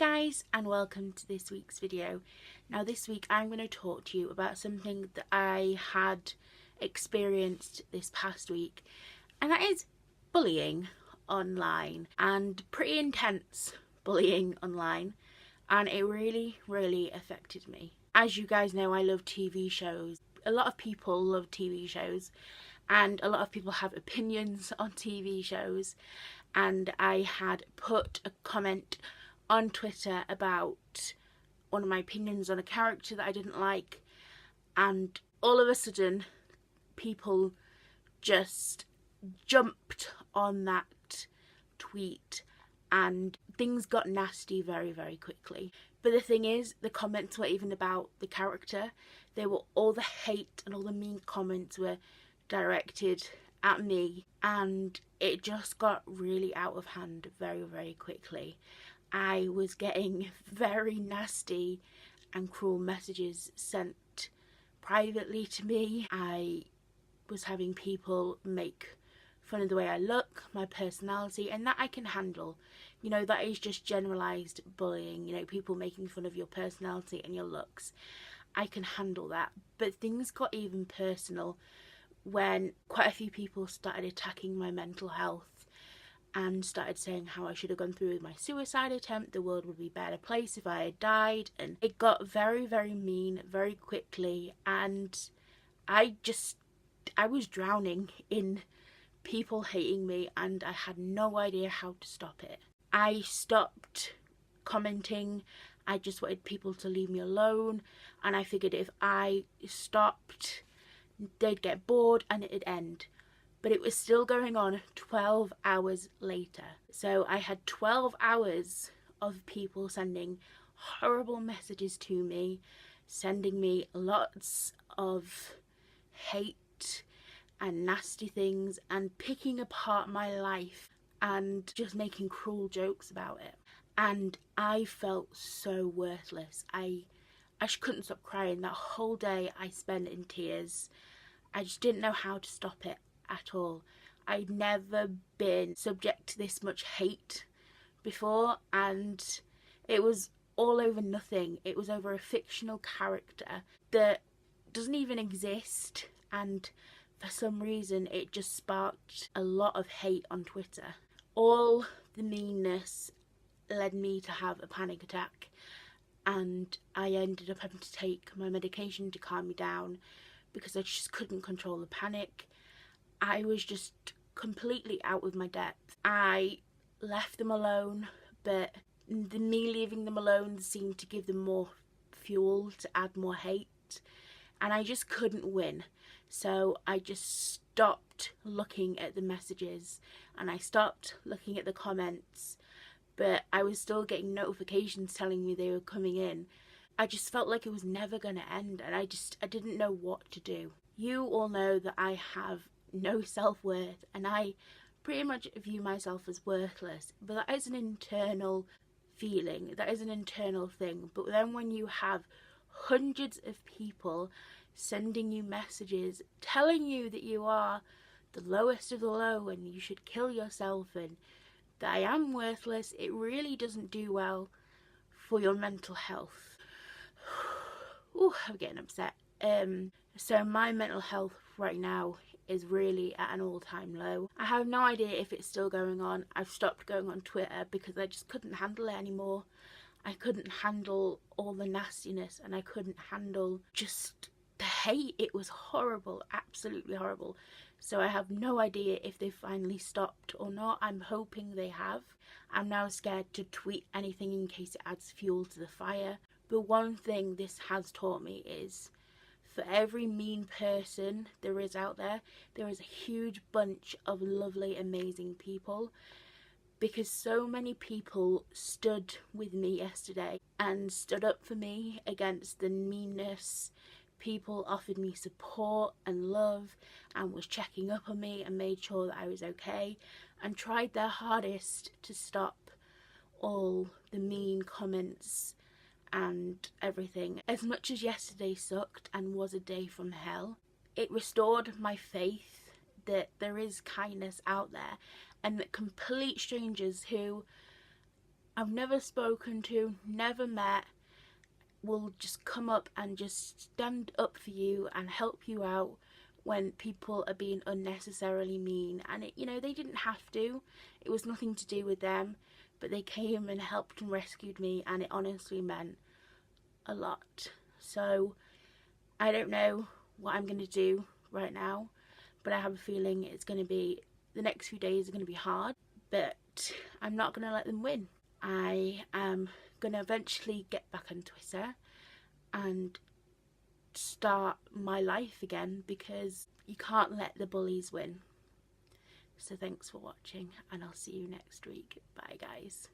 Guys, and welcome to this week's video. Now this week I'm going to talk to you about something that I had experienced this past week, and that is bullying online, and pretty intense bullying online, and it really affected me. As you guys know, I love TV shows. A lot of people love TV shows, and a lot of people have opinions on TV shows, and I had put a comment on Twitter about one of my opinions on a character that I didn't like, and all of a sudden people just jumped on that tweet and things got nasty very quickly. But the thing is, the comments weren't even about the character. They were all the hate and all the mean comments were directed at me, and it just got really out of hand very quickly. I was getting very nasty and cruel messages sent privately to me. I was having people make fun of the way I look, my personality, and that I can handle. You know, that is just generalised bullying, you know, people making fun of your personality and your looks. I can handle that. But things got even personal when quite a few people started attacking my mental health and started saying how I should have gone through with my suicide attempt, the world would be a better place if I had died, and it got very mean very quickly, and I was drowning in people hating me, and I had no idea how to stop it. I stopped commenting. I just wanted people to leave me alone, and I figured if I stopped, they'd get bored and it'd end. But it was still going on 12 hours later. So I had 12 hours of people sending horrible messages to me, sending me lots of hate and nasty things, and picking apart my life and just making cruel jokes about it. And I felt so worthless. I just couldn't stop crying. That whole day I spent in tears. I just didn't know how to stop it at all. I'd never been subject to this much hate before, and it was all over nothing. It was over a fictional character that doesn't even exist, and for some reason it just sparked a lot of hate on Twitter. All the meanness led me to have a panic attack, and I ended up having to take my medication to calm me down because I just couldn't control the panic. I was just completely out of my depth. I left them alone, but me leaving them alone seemed to give them more fuel to add more hate, and I just couldn't win. So I just stopped looking at the messages and I stopped looking at the comments, but I was still getting notifications telling me they were coming in. I just felt like it was never going to end, and I didn't know what to do. You all know that I have no self-worth, and I pretty much view myself as worthless, but that is an internal feeling, that is an internal thing. But then when you have hundreds of people sending you messages telling you that you are the lowest of the low and you should kill yourself and that I am worthless, it really doesn't do well for your mental health. Ooh, I'm getting upset. So my mental health right now is really at an all-time low. I have no idea if it's still going on. I've stopped going on Twitter because I just couldn't handle it anymore. I couldn't handle all the nastiness, and I couldn't handle just the hate. It was horrible, absolutely horrible. So I have no idea if they finally stopped or not. I'm hoping they have. I'm now scared to tweet anything in case it adds fuel to the fire. But one thing this has taught me is, for every mean person there is out there, there is a huge bunch of lovely, amazing people. Because so many people stood with me yesterday and stood up for me against the meanness. People offered me support and love and was checking up on me and made sure that I was okay, and tried their hardest to stop all the mean comments and everything. As much as yesterday sucked and was a day from hell, it restored my faith that there is kindness out there, and that complete strangers who I've never spoken to, never met, will just come up and just stand up for you and help you out when people are being unnecessarily mean. And it, you know, they didn't have to, it was nothing to do with them, but they came and helped and rescued me, and it honestly meant a lot. So I don't know what I'm going to do right now, but I have a feeling it's going to be, the next few days are going to be hard, but I'm not going to let them win. I am going to eventually get back on Twitter and start my life again, because you can't let the bullies win. So thanks for watching, and I'll see you next week. Bye guys.